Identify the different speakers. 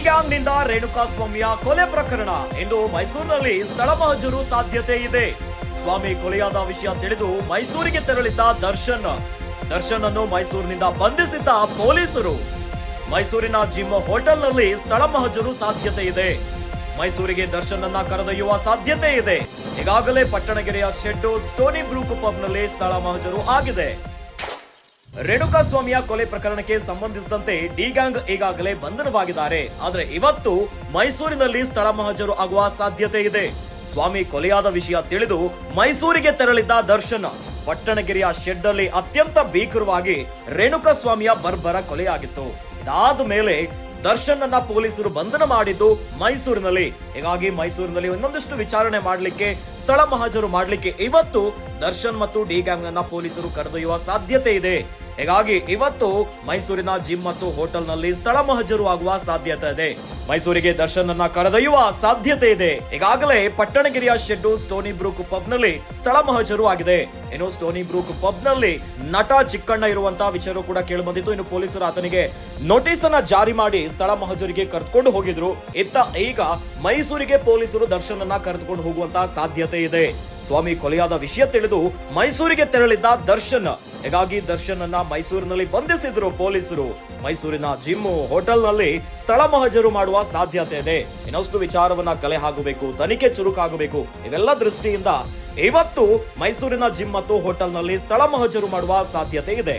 Speaker 1: ಗ್ಯಾಂಗ್ನಿಂದ ರೇಣುಕಾಸ್ವಾಮಿಯ ಕೊಲೆ ಪ್ರಕರಣ ಇಂದು ಮೈಸೂರಿನಲ್ಲಿ ಸ್ಥಳ ಮಹಜರು ಸಾಧ್ಯತೆ ಇದೆ. ಸ್ವಾಮಿ ಕೊಲೆಯಾದ ವಿಷಯ ತಿಳಿದು ಮೈಸೂರಿಗೆ ತೆರಳಿದ್ದ ದರ್ಶನ್ ಅನ್ನು ಮೈಸೂರಿನಿಂದ ಬಂಧಿಸಿದ್ದ ಪೊಲೀಸರು. ಮೈಸೂರಿನ ಜಿಮ್ ಹೋಟೆಲ್ನಲ್ಲಿ ಸ್ಥಳ ಮಹಜರು ಸಾಧ್ಯತೆ ಇದೆ. ಮೈಸೂರಿಗೆ ದರ್ಶನ್ ಅನ್ನ ಕರೆದೊಯ್ಯುವ ಸಾಧ್ಯತೆ ಇದೆ. ಈಗಾಗಲೇ ಪಟ್ಟಣಗೆರೆಯ ಶೆಡ್ ಸ್ಟೋನಿ ಬ್ರೂಕ್ ಪಬ್ನಲ್ಲಿ ಸ್ಥಳ ಮಹಜರು ಆಗಿದೆ. ರೇಣುಕಾಸ್ವಾಮಿಯ ಕೊಲೆ ಪ್ರಕರಣಕ್ಕೆ ಸಂಬಂಧಿಸಿದಂತೆ ಡಿ ಗ್ಯಾಂಗ್ ಈಗಾಗಲೇ ಬಂಧನವಾಗಿದ್ದಾರೆ. ಆದರೆ ಇವತ್ತು ಮೈಸೂರಿನಲ್ಲಿ ಸ್ಥಳ ಮಹಜರು ಆಗುವ ಸಾಧ್ಯತೆ ಇದೆ. ಸ್ವಾಮಿ ಕೊಲೆಯಾದ ವಿಷಯ ತಿಳಿದು ಮೈಸೂರಿಗೆ ತೆರಳಿದ್ದ ದರ್ಶನ್ ಪಟ್ಟಣಗೆರೆಯ ಶೆಡ್ ಅಲ್ಲಿ ಅತ್ಯಂತ ಭೀಕರವಾಗಿ ರೇಣುಕಾಸ್ವಾಮಿಯ ಬರ್ಬರ ಕೊಲೆಯಾಗಿತ್ತು. ಇದಾದ ಮೇಲೆ ದರ್ಶನ್ ಅನ್ನ ಪೊಲೀಸರು ಬಂಧನ ಮಾಡಿದ್ದು ಮೈಸೂರಿನಲ್ಲಿ. ಹೀಗಾಗಿ ಮೈಸೂರಿನಲ್ಲಿ ಇನ್ನೊಂದಿಷ್ಟು ವಿಚಾರಣೆ ಮಾಡಲಿಕ್ಕೆ, ಸ್ಥಳ ಮಹಜರು ಮಾಡಲಿಕ್ಕೆ ಇವತ್ತು ದರ್ಶನ್ ಮತ್ತು ಡಿ ಗ್ಯಾಂಗ್ ಅನ್ನ ಪೊಲೀಸರು ಕರೆದೊಯ್ಯುವ ಸಾಧ್ಯತೆ ಇದೆ. ಹೀಗಾಗಿ ಇವತ್ತು ಮೈಸೂರಿನ ಜಿಮ್ ಮತ್ತು ಹೋಟೆಲ್ ನಲ್ಲಿ ಸ್ಥಳ ಮಹಜರು ಆಗುವ ಸಾಧ್ಯತೆ ಇದೆ. ಮೈಸೂರಿಗೆ ದರ್ಶನ್ ಅನ್ನ ಕರೆದೊಯ್ಯುವ ಸಾಧ್ಯತೆ ಇದೆ. ಈಗಾಗಲೇ ಪಟ್ಟಣಗೆರೆಯ ಶೆಡ್ ಸ್ಟೋನಿ ಬ್ರೂಕ್ ಪಬ್ ನಲ್ಲಿ ಸ್ಥಳ ಮಹಜರು ಆಗಿದೆ. ಇನ್ನು ಸ್ಟೋನಿ ಬ್ರೂಕ್ ಪಬ್ ನಲ್ಲಿ ನಟ ಚಿಕ್ಕಣ್ಣ ಇರುವಂತಹ ವಿಚಾರ ಕೂಡ ಕೇಳಿ ಬಂದಿತ್ತು. ಇನ್ನು ಪೊಲೀಸರು ಆತನಿಗೆ ನೋಟಿಸ್ ಅನ್ನ ಜಾರಿ ಮಾಡಿ ಸ್ಥಳ ಮಹಜರಿಗೆ ಕರೆದುಕೊಂಡು ಹೋಗಿದ್ರು. ಈಗ ಮೈಸೂರಿಗೆ ಪೊಲೀಸರು ದರ್ಶನ್ ಅನ್ನ ಕರೆದುಕೊಂಡು ಹೋಗುವಂತಹ ಸಾಧ್ಯತೆ ಇದೆ. ಸ್ವಾಮಿ ಕೊಲೆಯಾದ ವಿಷಯ ತಿಳಿದು ಮೈಸೂರಿಗೆ ತೆರಳಿದ್ದ ದರ್ಶನ್, ಹೀಗಾಗಿ ದರ್ಶನ್ ಅನ್ನ ಮೈಸೂರಿನಲ್ಲಿ ಬಂಧಿಸಿದ್ರು ಪೊಲೀಸರು. ಮೈಸೂರಿನ ಜಿಮ್ ಹೋಟೆಲ್ ನಲ್ಲಿ ಸ್ಥಳ ಮಹಜರು ಮಾಡುವ ಸಾಧ್ಯತೆ ಇದೆ. ಇನ್ನಷ್ಟು ವಿಚಾರವನ್ನ ಕಲೆ ಹಾಕಬೇಕು, ತನಿಖೆ ಚುರುಕಾಗಬೇಕು. ಇವೆಲ್ಲ ದೃಷ್ಟಿಯಿಂದ ಇವತ್ತು ಮೈಸೂರಿನ ಜಿಮ್ ಮತ್ತು ಹೋಟೆಲ್ ನಲ್ಲಿ ಸ್ಥಳ ಮಹಜರು ಮಾಡುವ ಸಾಧ್ಯತೆ ಇದೆ.